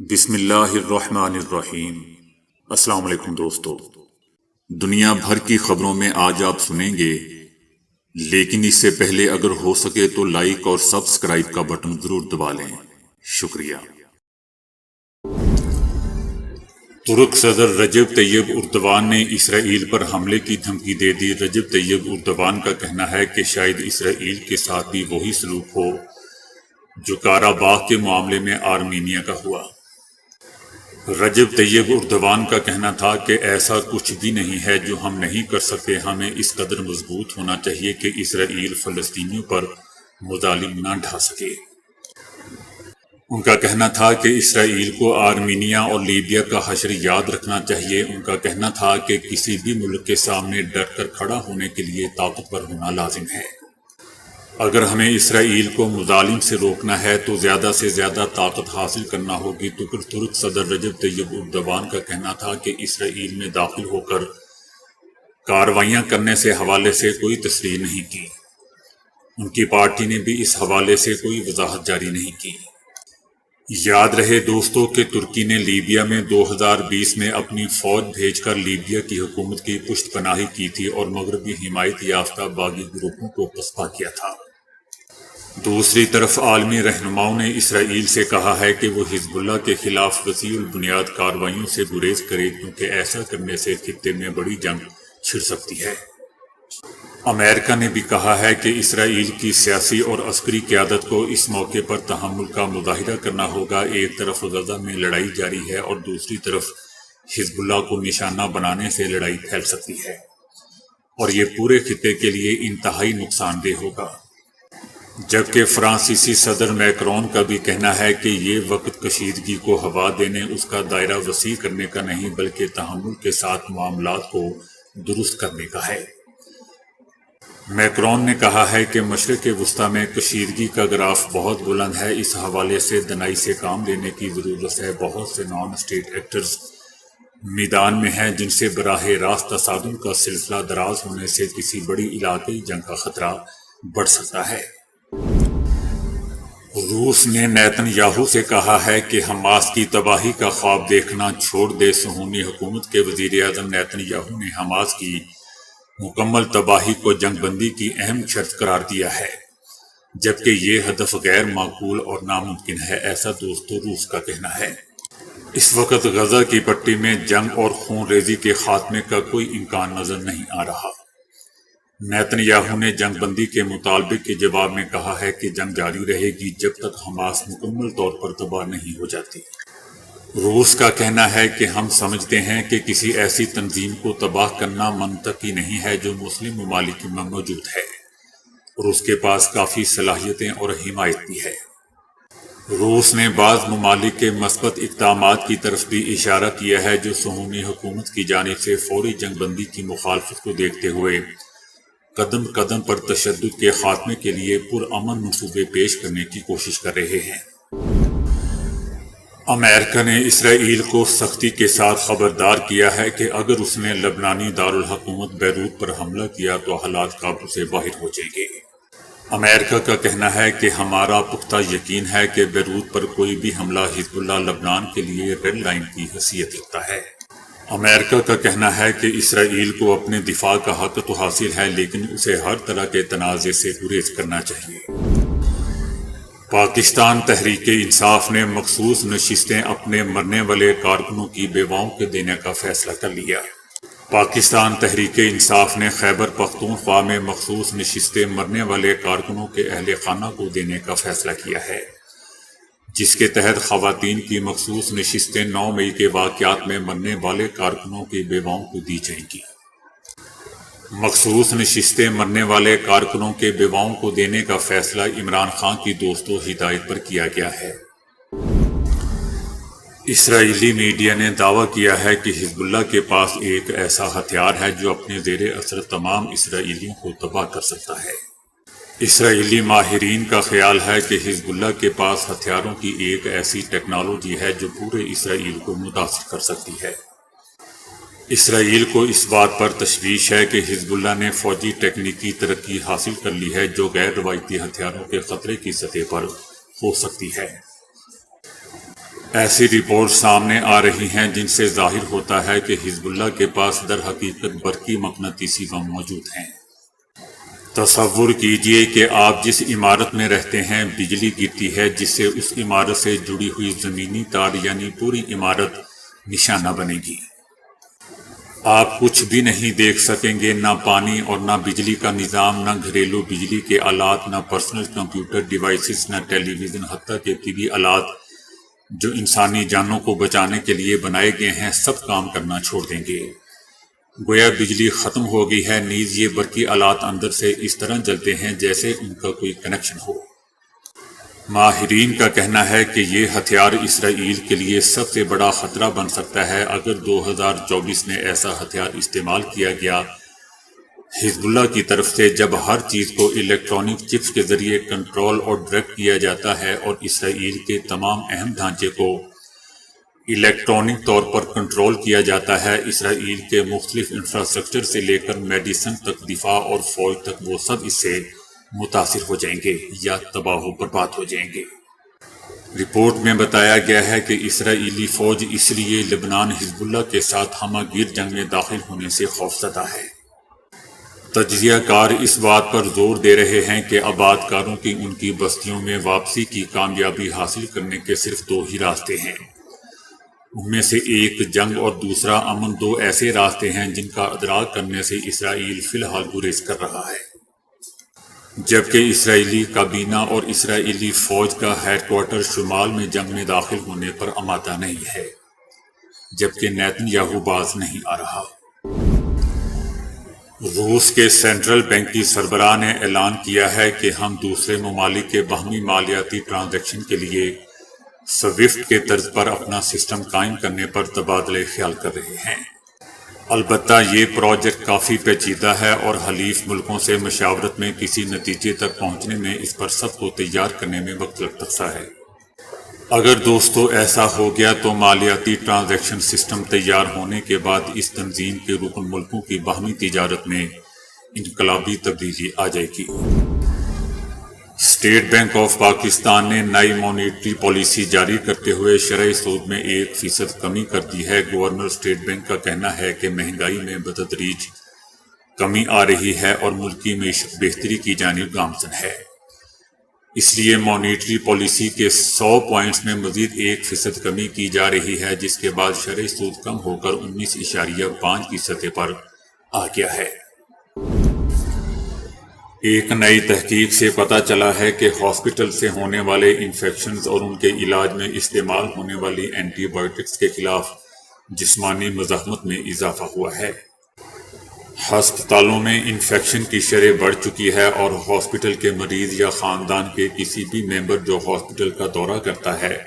بسم اللہ الرحمن الرحیم۔ السلام علیکم دوستو، دنیا بھر کی خبروں میں آج آپ سنیں گے، لیکن اس سے پہلے اگر ہو سکے تو لائک اور سبسکرائب کا بٹن ضرور دبا لیں۔ شکریہ۔ ترک صدر رجب طیب اردوان نے اسرائیل پر حملے کی دھمکی دے دی۔ رجب طیب اردوان کا کہنا ہے کہ شاید اسرائیل کے ساتھ بھی وہی سلوک ہو جو قرباغ کے معاملے میں آرمینیا کا ہوا۔ رجب طیب اردوان کا کہنا تھا کہ ایسا کچھ بھی نہیں ہے جو ہم نہیں کر سکتے، ہمیں اس قدر مضبوط ہونا چاہیے کہ اسرائیل فلسطینیوں پر مظالم نہ ڈھا سکے۔ ان کا کہنا تھا کہ اسرائیل کو آرمینیا اور لیبیا کا حشر یاد رکھنا چاہیے۔ ان کا کہنا تھا کہ کسی بھی ملک کے سامنے ڈر کر کھڑا ہونے کے لیے طاقتور ہونا لازم ہے۔ اگر ہمیں اسرائیل کو مظالم سے روکنا ہے تو زیادہ سے زیادہ طاقت حاصل کرنا ہوگی۔ تو پھر ترک صدر رجب طیب اردوان کا کہنا تھا کہ اسرائیل میں داخل ہو کر کارروائیاں کرنے سے حوالے سے کوئی تصریح نہیں کی۔ ان کی پارٹی نے بھی اس حوالے سے کوئی وضاحت جاری نہیں کی۔ یاد رہے دوستو کہ ترکی نے لیبیا میں 2020 میں اپنی فوج بھیج کر لیبیا کی حکومت کی پشت پناہی کی تھی اور مغربی حمایت یافتہ باغی گروپوں کو پسپا کیا تھا۔ دوسری طرف عالمی رہنماؤں نے اسرائیل سے کہا ہے کہ وہ حزب اللہ کے خلاف وسیع البنیاد کارروائیوں سے گریز کرے، کیونکہ ایسا کرنے سے خطے میں بڑی جنگ چھڑ سکتی ہے۔ امریکہ نے بھی کہا ہے کہ اسرائیل کی سیاسی اور عسکری قیادت کو اس موقع پر تحمل کا مظاہرہ کرنا ہوگا۔ ایک طرف غزہ میں لڑائی جاری ہے اور دوسری طرف حزب اللہ کو نشانہ بنانے سے لڑائی پھیل سکتی ہے اور یہ پورے خطے کے لیے انتہائی نقصان دہ ہوگا۔ جبکہ فرانسیسی صدر میکرون کا بھی کہنا ہے کہ یہ وقت کشیدگی کو ہوا دینے، اس کا دائرہ وسیع کرنے کا نہیں بلکہ تحمل کے ساتھ معاملات کو درست کرنے کا ہے۔ میکرون نے کہا ہے کہ مشرق وسطی میں کشیدگی کا گراف بہت بلند ہے، اس حوالے سے دنائی سے کام لینے کی ضرورت ہے۔ بہت سے نان اسٹیٹ ایکٹرز میدان میں ہیں جن سے براہ راست تصادم کا سلسلہ دراز ہونے سے کسی بڑی علاقائی جنگ کا خطرہ بڑھ سکتا ہے۔ روس نے نیتن یاہو سے کہا ہے کہ حماس کی تباہی کا خواب دیکھنا چھوڑ دے۔ صہیونی حکومت کے وزیر اعظم نیتن یاہو نے حماس کی مکمل تباہی کو جنگ بندی کی اہم شرط قرار دیا ہے، جبکہ یہ ہدف غیر معقول اور ناممکن ہے، ایسا دوستو روس کا کہنا ہے۔ اس وقت غزہ کی پٹی میں جنگ اور خون ریزی کے خاتمے کا کوئی امکان نظر نہیں آ رہا۔ نیتن یاہو نے جنگ بندی کے مطالبے کے جواب میں کہا ہے کہ جنگ جاری رہے گی جب تک حماس مکمل طور پر تباہ نہیں ہو جاتی۔ روس کا کہنا ہے کہ ہم سمجھتے ہیں کہ کسی ایسی تنظیم کو تباہ کرنا منطقی نہیں ہے جو مسلم ممالک میں موجود ہے اور اس کے پاس کافی صلاحیتیں اور حمایت بھی ہے۔ روس نے بعض ممالک کے مثبت اقدامات کی طرف بھی اشارہ کیا ہے جو صہیونی حکومت کی جانب سے فوری جنگ بندی کی مخالفت کو دیکھتے ہوئے قدم قدم پر تشدد کے خاتمے کے لیے پرامن منصوبے پیش کرنے کی کوشش کر رہے ہیں۔ امریکہ نے اسرائیل کو سختی کے ساتھ خبردار کیا ہے کہ اگر اس نے لبنانی دارالحکومت بیروت پر حملہ کیا تو حالات قابو سے باہر ہو جائیں گے۔ امریکہ کا کہنا ہے کہ ہمارا پختہ یقین ہے کہ بیروت پر کوئی بھی حملہ حزب اللہ لبنان کے لیے ریڈ لائن کی حیثیت رکھتا ہے۔ امریکہ کا کہنا ہے کہ اسرائیل کو اپنے دفاع کا حق تو حاصل ہے، لیکن اسے ہر طرح کے تنازع سے گریز کرنا چاہیے۔ پاکستان تحریک انصاف نے مخصوص نشستیں اپنے مرنے والے کارکنوں کی بیواؤں کو دینے کا فیصلہ کر لیا۔ پاکستان تحریک انصاف نے خیبر پختونخوا میں مخصوص نشستیں مرنے والے کارکنوں کے اہل خانہ کو دینے کا فیصلہ کیا ہے، جس کے تحت خواتین کی مخصوص نشستیں 9 مئی کے واقعات میں مرنے والے کارکنوں کی بیواؤں کو دی جائیں گی۔ مخصوص نشستیں مرنے والے کارکنوں کے بیواؤں کو دینے کا فیصلہ عمران خان کی دوستو ہدایت پر کیا گیا ہے۔ اسرائیلی میڈیا نے دعویٰ کیا ہے کہ حزب اللہ کے پاس ایک ایسا ہتھیار ہے جو اپنے زیر اثر تمام اسرائیلیوں کو تباہ کر سکتا ہے۔ اسرائیلی ماہرین کا خیال ہے کہ حزب اللہ کے پاس ہتھیاروں کی ایک ایسی ٹیکنالوجی ہے جو پورے اسرائیل کو متاثر کر سکتی ہے۔ اسرائیل کو اس بات پر تشویش ہے کہ حزب اللہ نے فوجی تکنیکی ترقی حاصل کر لی ہے جو غیر روایتی ہتھیاروں کے خطرے کی سطح پر ہو سکتی ہے۔ ایسی رپورٹ سامنے آ رہی ہیں جن سے ظاہر ہوتا ہے کہ حزب اللہ کے پاس در حقیقت برقی مقناطیسی بم موجود ہیں۔ تصور کیجئے کہ آپ جس عمارت میں رہتے ہیں بجلی گرتی ہے جس سے اس عمارت سے جڑی ہوئی زمینی تار یعنی پوری عمارت نشانہ بنے گی۔ آپ کچھ بھی نہیں دیکھ سکیں گے، نہ پانی اور نہ بجلی کا نظام، نہ گھریلو بجلی کے آلات، نہ پرسنل کمپیوٹر ڈیوائسز، نہ ٹیلی ویژن، حتیٰ کہ طبی آلات جو انسانی جانوں کو بچانے کے لیے بنائے گئے ہیں سب کام کرنا چھوڑ دیں گے۔ گویا بجلی ختم ہو گئی ہے، نیز یہ برقی آلات اندر سے اس طرح جلتے ہیں جیسے ان کا کوئی کنیکشن ہو۔ ماہرین کا کہنا ہے کہ یہ ہتھیار اسرائیل کے لیے سب سے بڑا خطرہ بن سکتا ہے اگر 2024 میں ایسا ہتھیار استعمال کیا گیا حزب اللہ کی طرف سے، جب ہر چیز کو الیکٹرانک چپس کے ذریعے کنٹرول اور ڈائریکٹ کیا جاتا ہے اور اسرائیل کے تمام اہم ڈھانچے کو الیکٹرانک طور پر کنٹرول کیا جاتا ہے۔ اسرائیل کے مختلف انفراسٹرکچر سے لے کر میڈیسن تک، دفاع اور فوج تک، وہ سب اس سے متاثر ہو جائیں گے یا تباہ و برباد ہو جائیں گے۔ رپورٹ میں بتایا گیا ہے کہ اسرائیلی فوج اس لیے لبنان حزب اللہ کے ساتھ ہمہ گیر جنگ میں داخل ہونے سے خوفزدہ ہے۔ تجزیہ کار اس بات پر زور دے رہے ہیں کہ آباد کاروں کی ان کی بستیوں میں واپسی کی کامیابی حاصل کرنے کے صرف دو ہی راستے ہیں۔ ان میں سے ایک جنگ اور دوسرا امن، دو ایسے راستے ہیں جن کا ادراک کرنے سے اسرائیل فی الحال گریز کر رہا ہے۔ جبکہ اسرائیلی کابینہ اور اسرائیلی فوج کا ہیڈ کوارٹر شمال میں جنگ میں داخل ہونے پر آمادہ نہیں ہے، جبکہ نیتن یاہو باز نہیں آ رہا۔ روس کے سینٹرل بینک کی سربراہ نے اعلان کیا ہے کہ ہم دوسرے ممالک کے باہمی مالیاتی ٹرانزیکشن کے لیے سوئفٹ کے طرز پر اپنا سسٹم قائم کرنے پر تبادلہ خیال کر رہے ہیں۔ البتہ یہ پروجیکٹ کافی پیچیدہ ہے اور حلیف ملکوں سے مشاورت میں کسی نتیجے تک پہنچنے میں اس پر سب کو تیار کرنے میں وقت لگ سکتا ہے۔ اگر دوستو ایسا ہو گیا تو مالیاتی ٹرانزیکشن سسٹم تیار ہونے کے بعد اس تنظیم کے رکن ملکوں کی باہمی تجارت میں انقلابی تبدیلی آ جائے گی۔ اسٹیٹ بینک آف پاکستان نے نئی مانیٹری پالیسی جاری کرتے ہوئے شرح سود میں 1% کمی کر دی ہے۔ گورنر اسٹیٹ بینک کا کہنا ہے کہ مہنگائی میں بتدریج کمی آ رہی ہے اور ملکی معیشت بہتری کی جانب گامزن ہے، اس لیے مانیٹری پالیسی کے 100 پوائنٹس میں مزید 1% کمی کی جا رہی ہے، جس کے بعد شرح سود کم ہو کر 19.5 کی سطح پر آ گیا ہے۔ ایک نئی تحقیق سے پتہ چلا ہے کہ ہاسپٹل سے ہونے والے انفیکشنز اور ان کے علاج میں استعمال ہونے والی اینٹی بائیوٹکس کے خلاف جسمانی مزاحمت میں اضافہ ہوا ہے۔ ہسپتالوں میں انفیکشن کی شرح بڑھ چکی ہے اور ہاسپٹل کے مریض یا خاندان کے کسی بھی ممبر جو ہاسپٹل کا دورہ کرتا ہے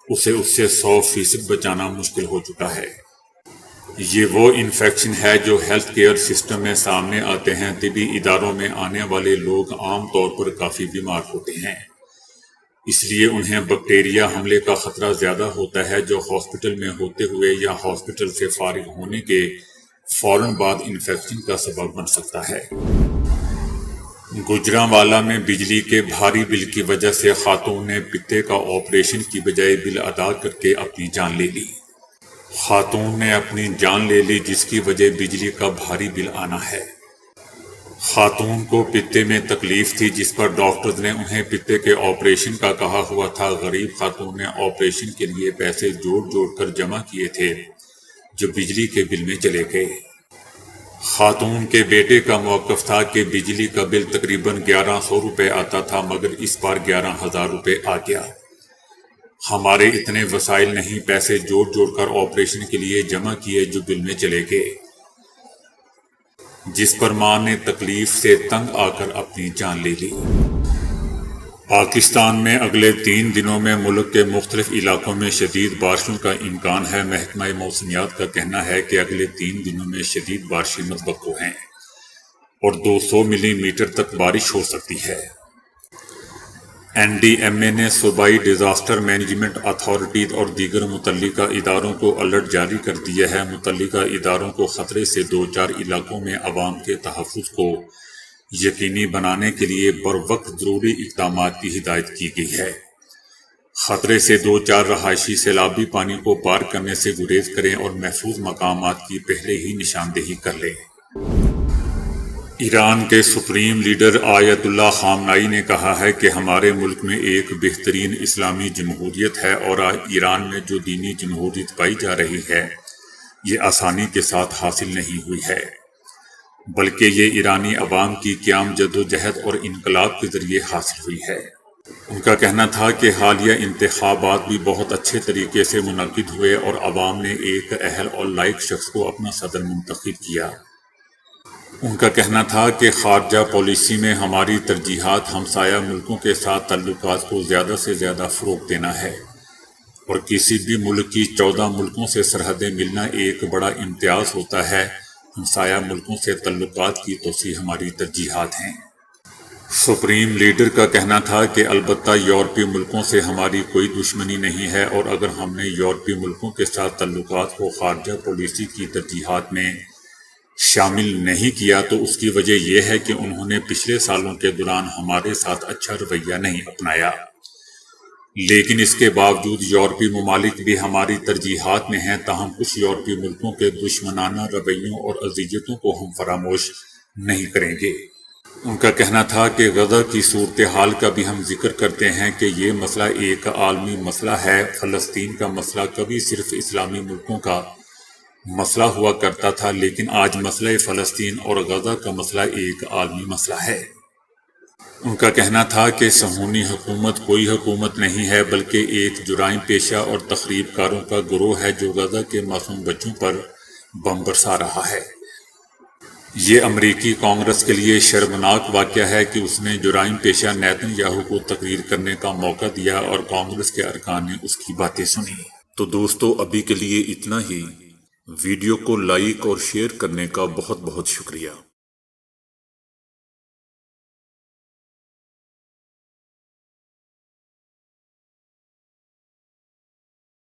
اسے اس سے 100% بچانا مشکل ہو چکا ہے۔ یہ وہ انفیکشن ہے جو ہیلتھ کیئر سسٹم میں سامنے آتے ہیں۔ طبی اداروں میں آنے والے لوگ عام طور پر کافی بیمار ہوتے ہیں، اس لیے انہیں بیکٹیریا حملے کا خطرہ زیادہ ہوتا ہے جو ہاسپٹل میں ہوتے ہوئے یا ہاسپٹل سے فارغ ہونے کے فوراً بعد انفیکشن کا سبب بن سکتا ہے۔ گوجرانوالہ میں بجلی کے بھاری بل کی وجہ سے خاتون نے پتے کا آپریشن کی بجائے بل ادا کر کے اپنی جان لے لی۔ خاتون نے اپنی جان لے لی جس کی وجہ بجلی کا بھاری بل آنا ہے۔ خاتون کو پتے میں تکلیف تھی جس پر ڈاکٹرز نے انہیں پتے کے آپریشن کا کہا ہوا تھا۔ غریب خاتون نے آپریشن کے لیے پیسے جوڑ کر جمع کیے تھے جو بجلی کے بل میں چلے گئے۔ خاتون کے بیٹے کا موقف تھا کہ بجلی کا بل تقریباً 1100 روپے آتا تھا مگر اس بار 11,000 روپے آ گیا۔ ہمارے اتنے وسائل نہیں، پیسے جوڑ کر آپریشن کے لیے جمع کیے جو بل میں چلے گئے، جس پر ماں نے تکلیف سے تنگ آ کر اپنی جان لے لی۔ پاکستان میں اگلے 3 دنوں میں ملک کے مختلف علاقوں میں شدید بارشوں کا امکان ہے۔ محکمہ موسمیات کا کہنا ہے کہ اگلے 3 دنوں میں شدید بارشیں متوقع ہیں اور 200 ملی میٹر تک بارش ہو سکتی ہے۔ NDMA نے صوبائی ڈیزاسٹر مینجمنٹ اتھارٹیز اور دیگر متعلقہ اداروں کو الرٹ جاری کر دیا ہے۔ متعلقہ اداروں کو خطرے سے 2-4 علاقوں میں عوام کے تحفظ کو یقینی بنانے کے لیے بروقت ضروری اقدامات کی ہدایت کی گئی ہے۔ خطرے سے دو چار رہائشی سیلابی پانی کو پار کرنے سے گریز کریں اور محفوظ مقامات کی پہلے ہی نشاندہی کر لیں۔ ایران کے سپریم لیڈر آیت اللہ خامنائی نے کہا ہے کہ ہمارے ملک میں ایک بہترین اسلامی جمہوریت ہے اور ایران میں جو دینی جمہوریت پائی جا رہی ہے یہ آسانی کے ساتھ حاصل نہیں ہوئی ہے، بلکہ یہ ایرانی عوام کی قیام جدوجہد اور انقلاب کے ذریعے حاصل ہوئی ہے۔ ان کا کہنا تھا کہ حالیہ انتخابات بھی بہت اچھے طریقے سے منعقد ہوئے اور عوام نے ایک اہل اور لائق شخص کو اپنا صدر منتخب کیا۔ ان کا کہنا تھا کہ خارجہ پالیسی میں ہماری ترجیحات ہمسایہ ملکوں کے ساتھ تعلقات کو زیادہ سے زیادہ فروغ دینا ہے اور کسی بھی ملک کی 14 ملکوں سے سرحدیں ملنا ایک بڑا امتیاز ہوتا ہے۔ ہمسایہ ملکوں سے تعلقات کی توسیع ہماری ترجیحات ہیں۔ سپریم لیڈر کا کہنا تھا کہ البتہ یورپی ملکوں سے ہماری کوئی دشمنی نہیں ہے اور اگر ہم نے یورپی ملکوں کے ساتھ تعلقات کو خارجہ پالیسی کی ترجیحات میں شامل نہیں کیا تو اس کی وجہ یہ ہے کہ انہوں نے پچھلے سالوں کے دوران ہمارے ساتھ اچھا رویہ نہیں اپنایا، لیکن اس کے باوجود یورپی ممالک بھی ہماری ترجیحات میں ہیں، تاہم کچھ یورپی ملکوں کے دشمنانہ رویوں اور اذیتوں کو ہم فراموش نہیں کریں گے۔ ان کا کہنا تھا کہ غزہ کی صورتحال کا بھی ہم ذکر کرتے ہیں کہ یہ مسئلہ ایک عالمی مسئلہ ہے۔ فلسطین کا مسئلہ کبھی صرف اسلامی ملکوں کا مسئلہ ہوا کرتا تھا، لیکن آج مسئلہ فلسطین اور غزہ کا مسئلہ ایک عالمی مسئلہ ہے۔ ان کا کہنا تھا کہ صہیونی حکومت کوئی حکومت نہیں ہے بلکہ ایک جرائم پیشہ اور تخریب کاروں کا گروہ ہے جو غزہ کے معصوم بچوں پر بم برسا رہا ہے۔ یہ امریکی کانگریس کے لیے شرمناک واقعہ ہے کہ اس نے جرائم پیشہ نیتن یاہو کو تقریر کرنے کا موقع دیا اور کانگریس کے ارکان نے اس کی باتیں سنی۔ تو دوستو ابھی کے لیے اتنا ہی۔ ویڈیو کو لائک اور شیئر کرنے کا بہت بہت شکریہ۔